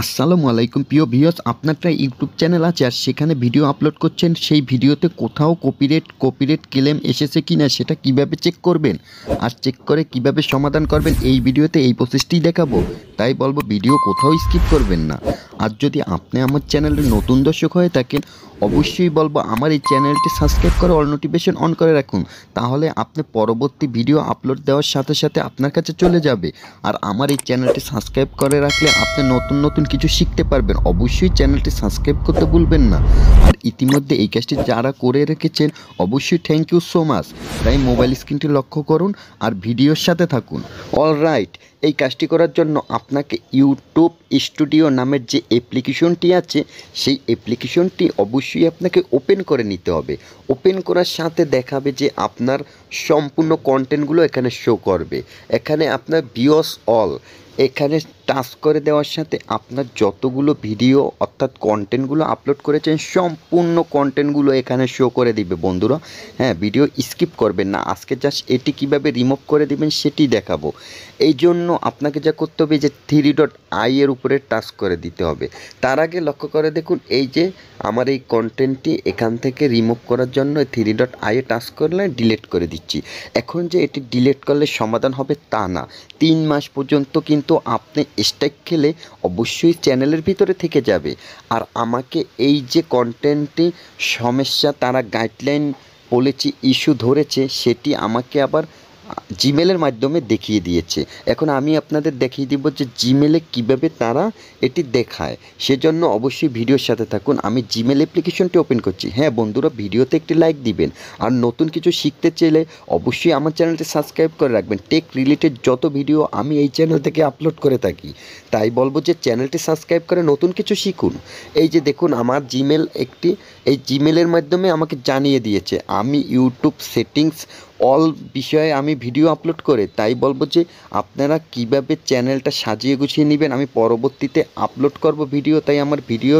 আসসালামু আলাইকুম প্রিয় ভিউয়ার্স, আপনার একটা ইউটিউব চ্যানেল আছে আর সেখানে ভিডিও আপলোড করছেন, সেই ভিডিওতে কোথাও কপিরাইট ক্লেম এসেছে কিনা সেটা কিভাবে চেক করবেন আর চেক করে কিভাবে সমাধান করবেন এই ভিডিওতে এই প্রসেসটিই দেখাবো। তাই বলবো ভিডিও কোথাও স্কিপ করবেন না। আর যদি আপনি আমার চ্যানেলের নতুন দর্শক হয়ে থাকেন, অবশ্যই বলবো আমার এই চ্যানেলটি সাবস্ক্রাইব করে অল নোটিফিকেশন অন করে রাখুন, তাহলে আপনি পরবর্তী ভিডিও আপলোড দেওয়ার সাথে সাথে আপনার কাছে চলে যাবে। আর আমার এই চ্যানেলটি সাবস্ক্রাইব করে রাখলে আপনি নতুন নতুন কিছু শিখতে পারবেন। অবশ্যই চ্যানেলটি সাবস্ক্রাইব করতে ভুলবেন না। আর ইতিমধ্যে এই কাজটি যারা করে রেখেছেন অবশ্যই থ্যাংক ইউ সো মাচ। তাই মোবাইল স্ক্রিনটি লক্ষ্য করুন আর ভিডিওর সাথে থাকুন। অলরাইট, এই কাজটি করার জন্য আপনাকে ইউটিউব স্টুডিও নামের যে অ্যাপ্লিকেশনটি আছে সেই অ্যাপ্লিকেশনটি অবশ্যই আপনাকে ওপেন করে নিতে হবে। ওপেন করার সাথে দেখাবে যে আপনার সম্পূর্ণ কন্টেন্টগুলো এখানে শো করবে। এখানে আপনার ভিউস অল এখানে টাচ করে দেওয়ার সাথে আপনার যতগুলো ভিডিও অর্থাৎ কন্টেন্টগুলো আপলোড করেছেন সম্পূর্ণ কন্টেন্টগুলো এখানে শো করে দিবে বন্ধুরা। হ্যাঁ, ভিডিও স্কিপ করবেন না। আজকে জাস্ট এটি কিভাবে রিমুভ করে দিবেন সেটি দেখাবো। এই জন্য আপনাকে যা করতে হবে যে 3 এর উপরে টাচ করে দিতে হবে। তার আগে লক্ষ্য করে দেখুন, এই যে আমার এই কন্টেন্টটি এখান থেকে রিমুভ করার জন্য 3 এ টাচ করলে ডিলিট করে দিচ্ছি। এখন যে এটি ডিলিট করলে সমাধান হবে তা না, 3 মাস পর্যন্ত কিন্তু আপনি স্ট্রাইক খেলে অবশ্যই চ্যানেলের ভিতরে থেকে যাবে। আর আমাকে এই যে কন্টেন্টটি সমস্যা তারা গাইডলাইন বলেছি ইস্যু ধরেছে, সেটি আমাকে আবার জিমেলের মাধ্যমে দেখিয়ে দিয়েছে। এখন আমি আপনাদের দেখিয়ে দিব যে জিমেলে কিভাবে তারা এটি দেখায়। সেজন্য অবশ্যই ভিডিওর সাথে থাকুন। আমি জিমেল অ্যাপ্লিকেশনটি ওপেন করছি। হ্যাঁ বন্ধুরা, ভিডিওতে একটি লাইক দিবেন আর নতুন কিছু শিখতে চাইলে অবশ্যই আমার চ্যানেলটি সাবস্ক্রাইব করে রাখবেন। টেক রিলেটেড যত ভিডিও আমি এই চ্যানেল থেকে আপলোড করে থাকি, তাই বলবো যে চ্যানেলটি সাবস্ক্রাইব করে নতুন কিছু শিখুন। এই যে দেখুন, আমার জিমেল একটি, এই জিমেলের মাধ্যমে আমাকে জানিয়ে দিয়েছে আমি ইউটিউব সেটিংস অল বিষয়ে আমি ভিডিও আপলোড করে। তাই বলবো যে আপনারা কিভাবে চ্যানেলটা সাজিয়ে গুছিয়ে নেবেন আমি পরবর্তীতে আপলোড করব ভিডিও, তাই আমার ভিডিও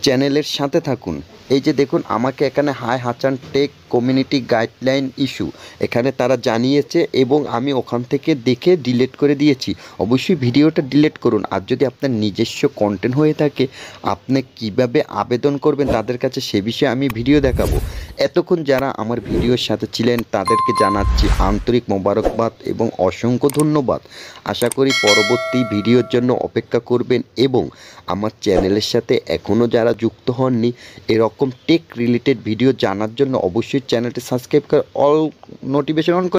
চ্যানেলের সাথে থাকুন। এই যে দেখুন, আমাকে এখানে hi Hasan tech community guideline issue এখানে তারা জানিয়েছে এবং আমি ওখান থেকে দেখে ডিলিট করে দিয়েছি। অবশ্যই ভিডিওটা ডিলিট করুন। আর যদি আপনার নিজস্ব কন্টেন্ট হয়ে থাকে আপনি কিভাবে আবেদন করবেন তাদের কাছে সে বিষয়ে আমি ভিডিও দেখাবো। এতক্ষণ যারা আমার ভিডিওর সাথে ছিলেন তাদেরকে জানাচ্ছি আন্তরিক মোবারকবাদ এবং অসংখ্য ধন্যবাদ। আশা করি পরবর্তী ভিডিওর জন্য অপেক্ষা করবেন এবং আমার চ্যানেলের সাথে এখনও যারা যুক্ত হননি এরকম টেক রিলেটেড ভিডিও জানার জন্য অবশ্যই চ্যানেলটি সাবস্ক্রাইব করে অল নোটিফিকেশন অন